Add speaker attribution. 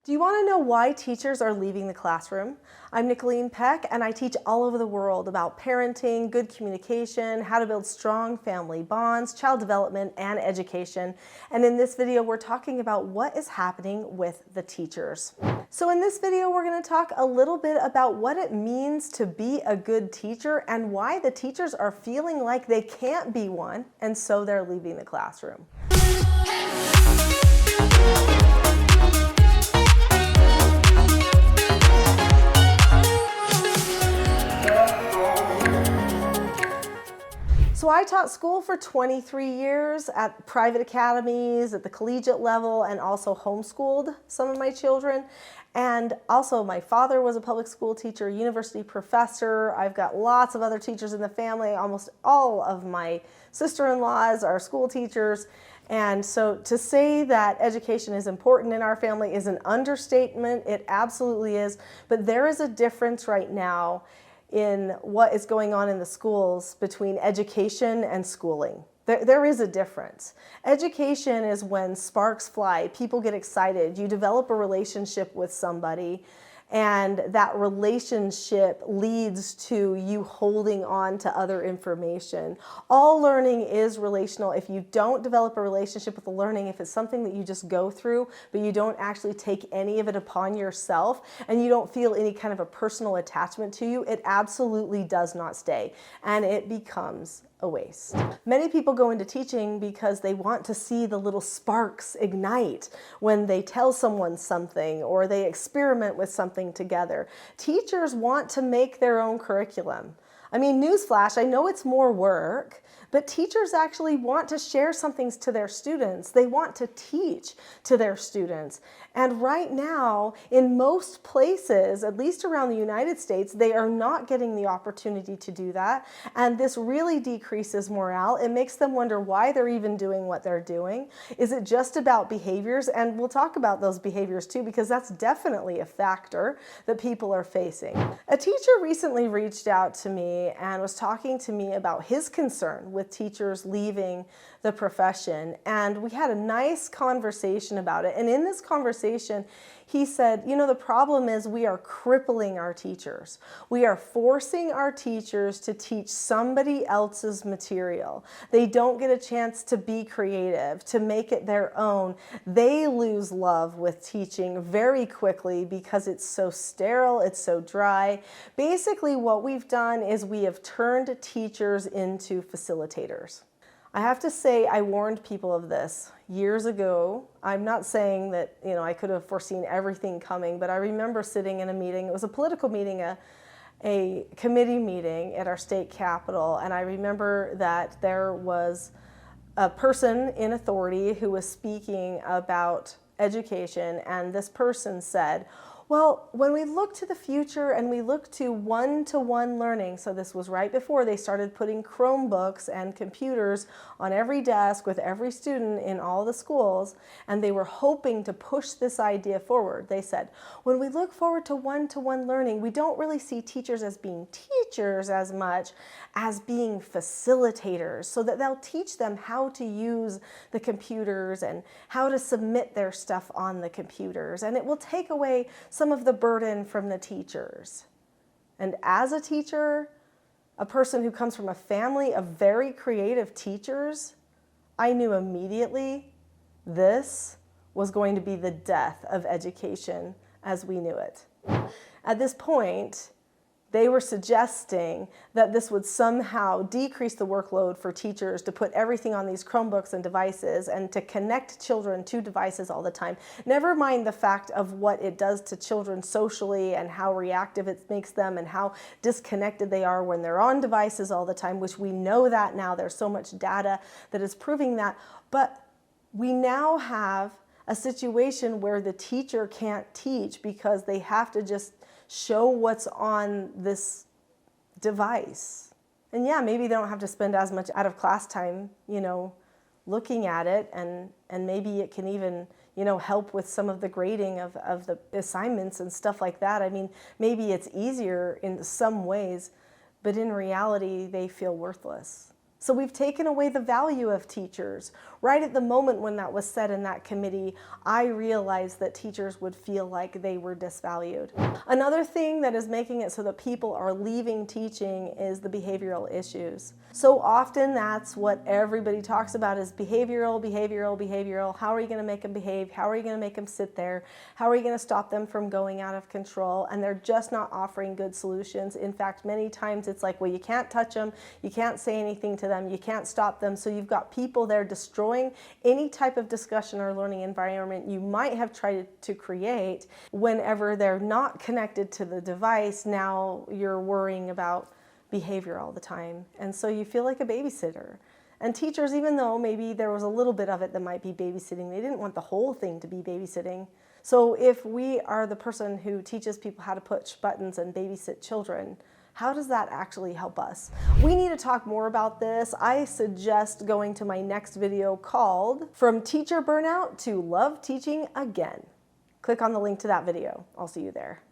Speaker 1: Do you want to know why teachers are leaving the classroom? I'm Nicholeen Peck, and I teach all over the world about parenting, good communication, how to build strong family bonds, child development, and education. And in this video, we're talking about what is happening with the teachers. So in this video, we're going to talk a little bit about what it means to be a good teacher and why the teachers are feeling like they can't be one, and so they're leaving the classroom. So I taught school for 23 years at private academies, at the collegiate level, and also homeschooled some of my children. And also my father was a public school teacher, university professor. I've got lots of other teachers in the family. Almost all of my sister-in-laws are school teachers. And so to say that education is important in our family is an understatement. It absolutely is. But there is a difference right now in what is going on in the schools between education and schooling. There is a difference. Education is when sparks fly, people get excited, you develop a relationship with somebody, and that relationship leads to you holding on to other information. All learning is relational. If you don't develop a relationship with the learning, if it's something that you just go through, but you don't actually take any of it upon yourself, and you don't feel any kind of a personal attachment to you, it absolutely does not stay, and it becomes a waste. Many people go into teaching because they want to see the little sparks ignite when they tell someone something or they experiment with something together. Teachers want to make their own curriculum. I mean, newsflash, I know it's more work, but teachers actually want to share some things to their students. They want to teach to their students. And right now, in most places, at least around the United States, they are not getting the opportunity to do that. And this really decreases morale. It makes them wonder why they're even doing what they're doing. Is it just about behaviors? And we'll talk about those behaviors too, because that's definitely a factor that people are facing. A teacher recently reached out to me and was talking to me about his concern with teachers leaving the profession. And we had a nice conversation about it. And in this conversation, he said, you know, the problem is we are crippling our teachers. We are forcing our teachers to teach somebody else's material. They don't get a chance to be creative, to make it their own. They lose love with teaching very quickly because it's so sterile, it's so dry. Basically, what we've done is we have turned teachers into facilitators. I have to say, I warned people of this years ago. I'm not saying that, you know, I could have foreseen everything coming, but I remember sitting in a meeting. It was a political meeting, a committee meeting at our state capitol, and I remember that there was a person in authority who was speaking about education, and this person said, well, when we look to the future and we look to one-to-one learning, so this was right before they started putting Chromebooks and computers on every desk with every student in all the schools, and they were hoping to push this idea forward. They said, when we look forward to one-to-one learning, we don't really see teachers as being teachers as much as being facilitators, so that they'll teach them how to use the computers and how to submit their stuff on the computers, and it will take away some of the burden from the teachers. And as a teacher, a person who comes from a family of very creative teachers, I knew immediately this was going to be the death of education as we knew it. At this point, they were suggesting that this would somehow decrease the workload for teachers to put everything on these Chromebooks and devices and to connect children to devices all the time. Never mind the fact of what it does to children socially and how reactive it makes them and how disconnected they are when they're on devices all the time, which we know that now. There's so much data that is proving that. But we now have a situation where the teacher can't teach because they have to just show what's on this device. And yeah, maybe they don't have to spend as much out of class time, you know, looking at it, and maybe it can even, you know, help with some of the grading of the assignments and stuff like that. I mean, maybe it's easier in some ways, but in reality, they feel worthless. So we've taken away the value of teachers. Right at the moment when that was said in that committee, I realized that teachers would feel like they were disvalued. Another thing that is making it so that people are leaving teaching is the behavioral issues. So often that's what everybody talks about is behavioral, behavioral, behavioral. How are you going to make them behave? How are you going to make them sit there? How are you going to stop them from going out of control? And they're just not offering good solutions. In fact, many times it's like, well, you can't touch them, you can't say anything to them, you can't stop them. So you've got people there destroying any type of discussion or learning environment you might have tried to create. Whenever they're not connected to the device, now you're worrying about behavior all the time. And so you feel like a babysitter. And teachers, even though maybe there was a little bit of it that might be babysitting, they didn't want the whole thing to be babysitting. So if we are the person who teaches people how to push buttons and babysit children, how does that actually help us? We need to talk more about this. I suggest going to my next video called From Teacher Burnout to Love Teaching Again. Click on the link to that video. I'll see you there.